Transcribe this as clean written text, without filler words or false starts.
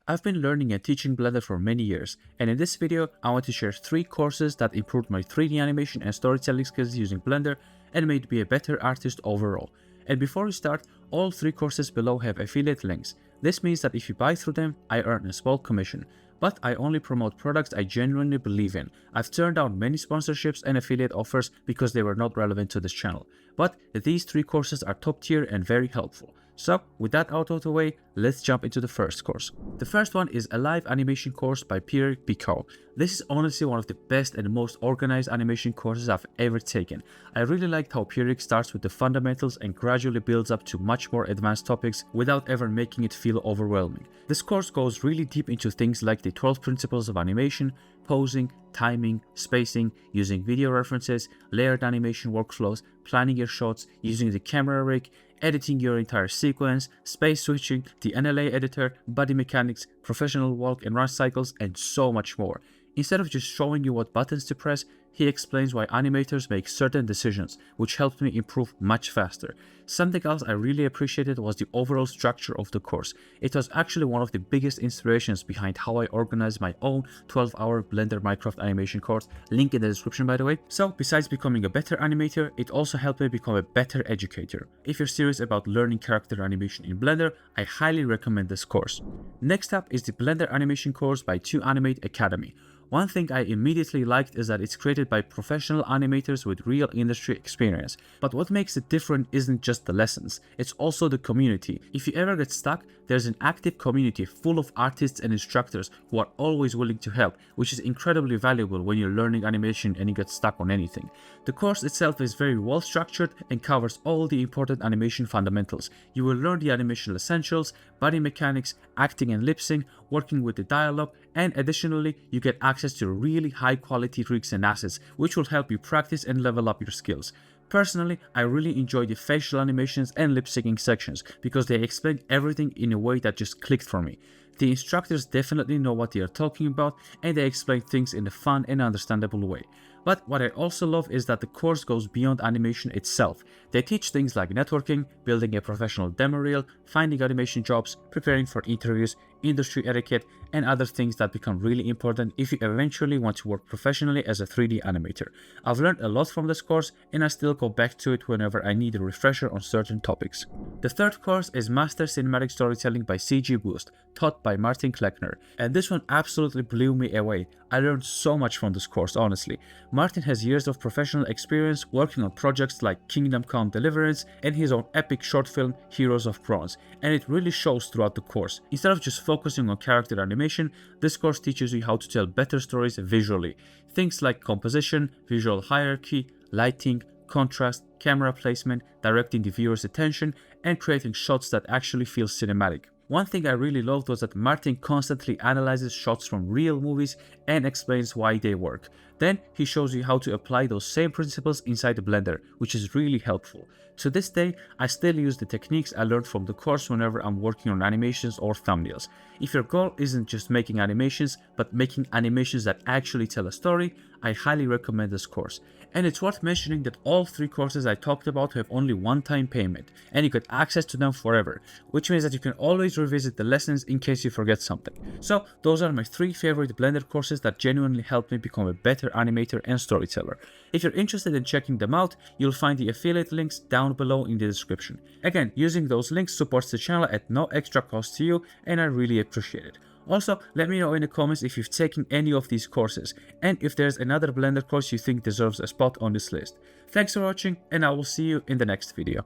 I've been learning and teaching Blender for many years, and in this video, I want to share 3 courses that improved my 3D animation and storytelling skills using Blender and made me a better artist overall. And before we start, all 3 courses below have affiliate links. This means that if you buy through them, I earn a small commission. But I only promote products I genuinely believe in. I've turned down many sponsorships and affiliate offers because they were not relevant to this channel. But these 3 courses are top tier and very helpful. So with that out of the way, let's jump into the first course. The first one is a live animation course by Pierrick Picaut. This is honestly one of the best and most organized animation courses I've ever taken. I really liked how Pierrick starts with the fundamentals and gradually builds up to much more advanced topics without ever making it feel overwhelming. This course goes really deep into things like the 12 principles of animation, posing, timing, spacing, using video references, layered animation workflows, planning your shots, using the camera rig, editing your entire sequence, space switching, the NLA editor, body mechanics, professional walk and run cycles, and so much more. Instead of just showing you what buttons to press, he explains why animators make certain decisions, which helped me improve much faster. Something else I really appreciated was the overall structure of the course. It was actually one of the biggest inspirations behind how I organized my own 12-hour Blender Minecraft animation course, link in the description by the way. So besides becoming a better animator, it also helped me become a better educator. If you're serious about learning character animation in Blender, I highly recommend this course. Next up is the Blender animation course by TOAnimate Academy. One thing I immediately liked is that it's created by professional animators with real industry experience. But what makes it different isn't just the lessons, it's also the community. If you ever get stuck, there's an active community full of artists and instructors who are always willing to help, which is incredibly valuable when you're learning animation and you get stuck on anything. The course itself is very well structured and covers all the important animation fundamentals. You will learn the animation essentials, body mechanics, acting and lip sync, working with the dialogue, and additionally, you get access to really high quality rigs and assets, which will help you practice and level up your skills. Personally, I really enjoy the facial animations and lip syncing sections because they explain everything in a way that just clicked for me. The instructors definitely know what they are talking about and they explain things in a fun and understandable way. But what I also love is that the course goes beyond animation itself. They teach things like networking, building a professional demo reel, finding animation jobs, preparing for interviews, industry etiquette, and other things that become really important if you eventually want to work professionally as a 3D animator. I've learned a lot from this course and I still go back to it whenever I need a refresher on certain topics. The third course is Master Cinematic Storytelling by CG Boost, taught by Martin Kleckner, and this one absolutely blew me away. I learned so much from this course, honestly. Martin has years of professional experience working on projects like Kingdom Come Deliverance and his own epic short film Heroes of Bronze, and it really shows throughout the course. Instead of just focusing on character animation, this course teaches you how to tell better stories visually. Things like composition, visual hierarchy, lighting, contrast, camera placement, directing the viewer's attention, and creating shots that actually feel cinematic. One thing I really loved was that Martin constantly analyzes shots from real movies and explains why they work. Then he shows you how to apply those same principles inside the Blender, which is really helpful. To this day, I still use the techniques I learned from the course whenever I'm working on animations or thumbnails. If your goal isn't just making animations, but making animations that actually tell a story, I highly recommend this course. And it's worth mentioning that all 3 courses I talked about have only one-time payment, and you get access to them forever, which means that you can always revisit the lessons in case you forget something. So those are my 3 favorite Blender courses that genuinely helped me become a better animator and storyteller. If you're interested in checking them out, you'll find the affiliate links down below in the description. Again, using those links supports the channel at no extra cost to you, and I really appreciate it. Also, let me know in the comments if you've taken any of these courses, and if there's another Blender course you think deserves a spot on this list. Thanks for watching, and I will see you in the next video.